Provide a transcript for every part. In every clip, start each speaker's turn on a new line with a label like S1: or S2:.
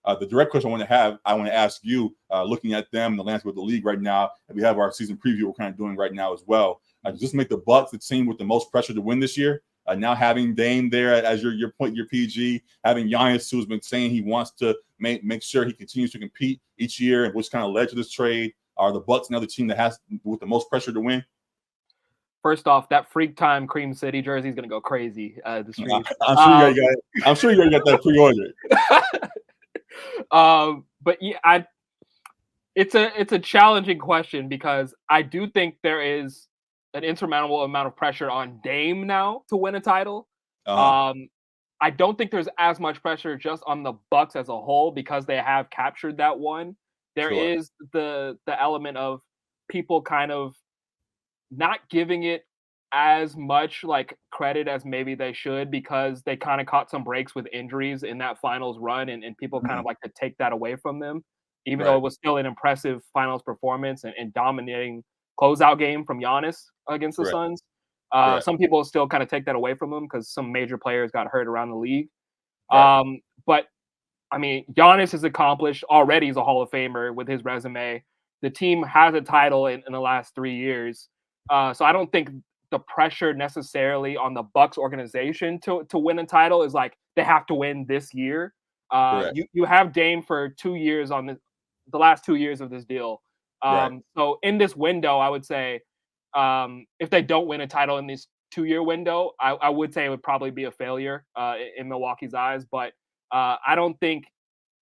S1: The direct question I want to ask you, looking at them, the landscape of the league right now, and we have our season preview we're kind of doing right now as well. Just make the Bucks the team with the most pressure to win this year. Now having Dame there as your PG, having Giannis, who's been saying he wants to make sure he continues to compete each year, and which kind of led to this trade. Are the Bucks another team that has with the most pressure to win?
S2: First off, that Freak Time Cream City jersey is going to go crazy.
S1: I'm sure you already got that pre-ordered.
S2: But yeah, it's a challenging question because I do think there is an insurmountable amount of pressure on Dame now to win a title. I don't think there's as much pressure just on the Bucks as a whole because they have captured that one. There is the element of people kind of not giving it as much like credit as maybe they should because they kind of caught some breaks with injuries in that finals run, and people kind of like to take that away from them, even though it was still an impressive finals performance and dominating closeout game from Giannis against the Suns. Some people still kind of take that away from them because some major players got hurt around the league. But I mean, Giannis is accomplished already. He's a Hall of Famer with his resume. The team has a title in the last 3 years. So I don't think the pressure necessarily on the Bucks organization to win a title is like they have to win this year. You have Dame for 2 years on the last 2 years of this deal. So in this window, I would say if they don't win a title in this 2-year window, I would say it would probably be a failure in Milwaukee's eyes. But I don't think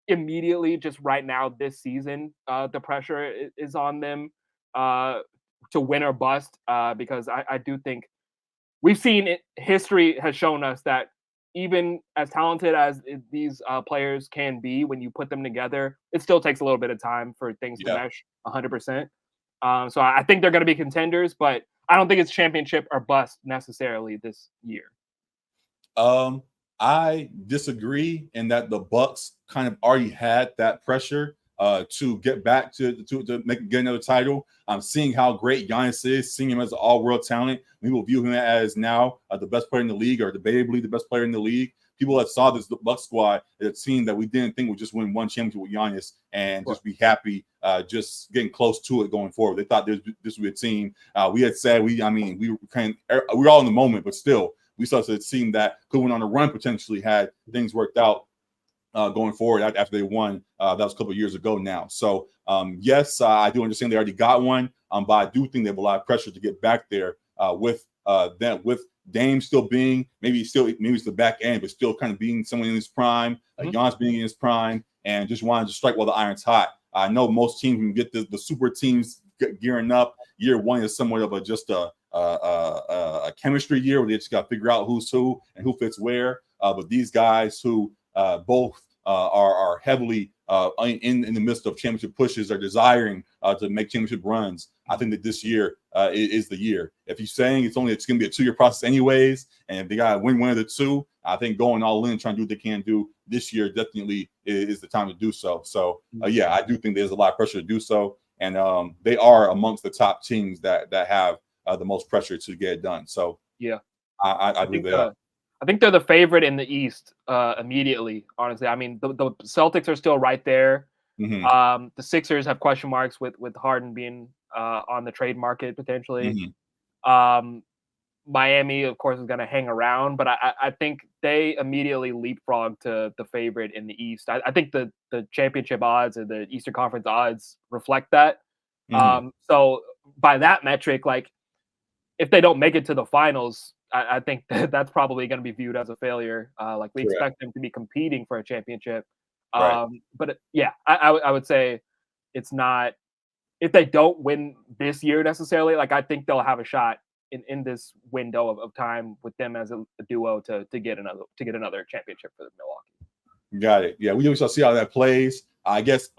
S2: immediately, just right now, this season, the pressure is on them to win or bust, because I do think we've seen it. History has shown us that even as talented as these players can be, when you put them together, it still takes a little bit of time for things to mesh 100%. So I think they're going to be contenders, but I don't think it's championship or bust necessarily this year.
S1: I disagree in that the Bucks kind of already had that pressure to get back to get another title. I'm seeing how great Giannis is, seeing him as an all-world talent. People view him as now the best player in the league, or debatably the best player in the league. People that saw this Bucks squad, a team that we didn't think would just win one championship with Giannis and just be happy, just getting close to it going forward. They thought this would be a team. We had said we were all in the moment, but still. We saw a team that could win on a run, potentially had things worked out going forward after they won. That was a couple of years ago now. So, yes, I do understand they already got one, but I do think they have a lot of pressure to get back there with Dame still being maybe it's the back end, but still kind of being someone in his prime, Giannis being in his prime, and just wanting to strike while the iron's hot. I know most teams can get the super teams gearing up. Year one is somewhat of a chemistry year where they just got to figure out who's who and who fits where. But these guys who both are heavily in the midst of championship pushes, are desiring to make championship runs. I think that this year is the year. If you're saying it's going to be a 2-year process anyways, and if they got to win one of the two, I think going all in, trying to do what they can do this year definitely is the time to do so. So, yeah, I do think there's a lot of pressure to do so. And they are amongst the top teams that have the most pressure to get it done. So, yeah, I think they are.
S2: I think they're the favorite in the East immediately, honestly. I mean, the Celtics are still right there. The Sixers have question marks with Harden being on the trade market potentially. Miami, of course, is going to hang around, but I think they immediately leapfrog to the favorite in the East. I think the championship odds or the Eastern Conference odds reflect that. So by that metric, like if they don't make it to the finals, I think that's probably going to be viewed as a failure. Like we expect them to be competing for a championship. But yeah, I would say it's not, if they don't win this year necessarily, like I think they'll have a shot in this window of time with them as a duo to get another championship for Milwaukee.
S1: Got it. Yeah, we shall see how that plays. I guess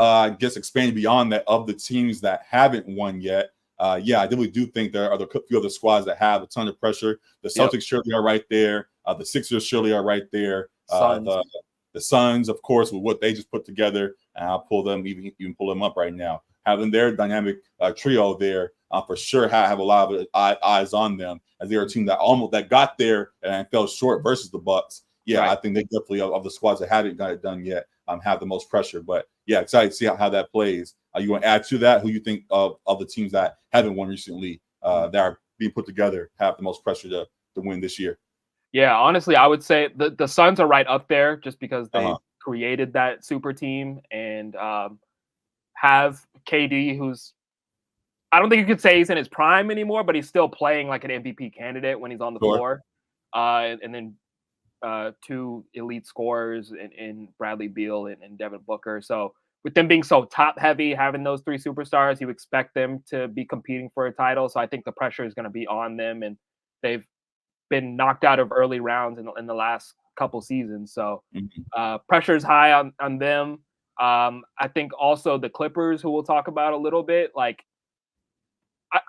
S1: expanding beyond that, of the teams that haven't won yet. Yeah, I definitely do think there are a few other squads that have a ton of pressure. The Celtics surely are right there. The Sixers surely are right there. The Suns, of course, with what they just put together, and I'll pull them even pull them up right now. Having their dynamic trio there for sure have a lot of eyes on them, as they're a team that got there and fell short versus the Bucks. Yeah, I think they definitely of the squads that haven't got it done yet. have the most pressure. But yeah, excited to see how that plays. You want to add to that? Who you think of the teams that haven't won recently that are being put together have the most pressure to win this year?
S2: Yeah, honestly, I would say the Suns are right up there just because they
S1: Uh-huh.
S2: created that super team and have KD, who's I don't think you could say he's in his prime anymore, but he's still playing like an MVP candidate when he's on the
S1: Sure.
S2: floor. And then two elite scorers in Bradley Beal and Devin Booker. So with them being so top heavy, having those three superstars, you expect them to be competing for a title. So I think the pressure is going to be on them, and they've been knocked out of early rounds in the last couple seasons. So pressure is high on them. I think also the Clippers, who we'll talk about a little bit, like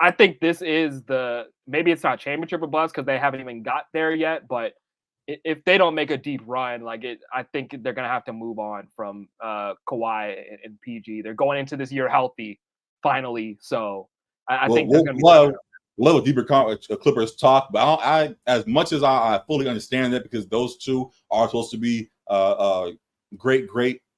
S2: I think this is maybe it's not championship or bust because they haven't even got there yet, but if they don't make a deep run, I think they're gonna have to move on from Kawhi and PG. They're going into this year healthy, finally. So I think there's gonna be
S1: we'll have a deeper Clippers talk, but I as much as I fully understand that because those two are supposed to be great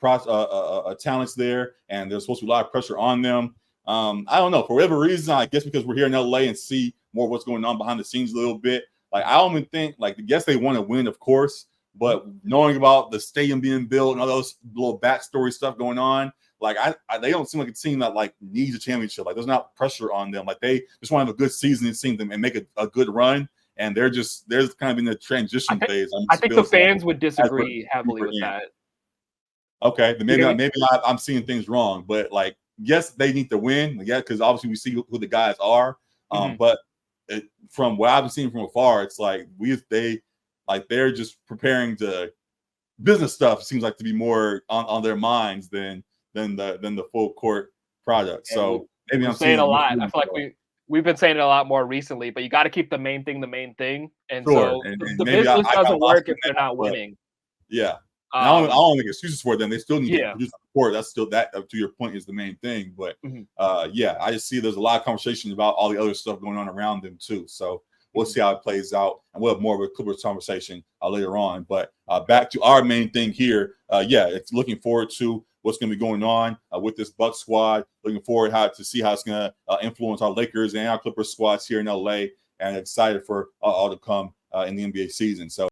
S1: talents there, and there's supposed to be a lot of pressure on them. I don't know, for whatever reason, I guess because we're here in LA and see more of what's going on behind the scenes a little bit. Like, I don't even think, like, yes, they want to win, of course, but knowing about the stadium being built and all those little backstory stuff going on, like, they don't seem like a team that, like, needs a championship. Like, there's not pressure on them. Like, they just want to have a good season and see them and make a good run. And they're kind of in the transition phase.
S2: I think the fans would disagree heavily with that.
S1: Okay, then maybe I'm seeing things wrong, but like, yes, they need to win, yeah, because obviously we see who the guys are. But from what I've been seeing from afar, it's like they're just preparing to business stuff. Seems like to be more on their minds than the full court product. So maybe I'm
S2: saying a lot. I feel like we've been saying it a lot more recently, but you got to keep the main thing the main thing. And
S1: sure.
S2: so
S1: and
S2: the business doesn't work if they're not winning.
S1: Yeah. I don't make excuses for them. They still need to produce support. That's still that, to your point, is the main thing. But I just see there's a lot of conversation about all the other stuff going on around them too. So we'll see how it plays out, and we'll have more of a Clippers conversation later on. But back to our main thing here. It's looking forward to what's going to be going on with this Bucks squad. Looking forward to see how it's going to influence our Lakers and our Clippers squads here in LA, and excited for all to come in the NBA season. So.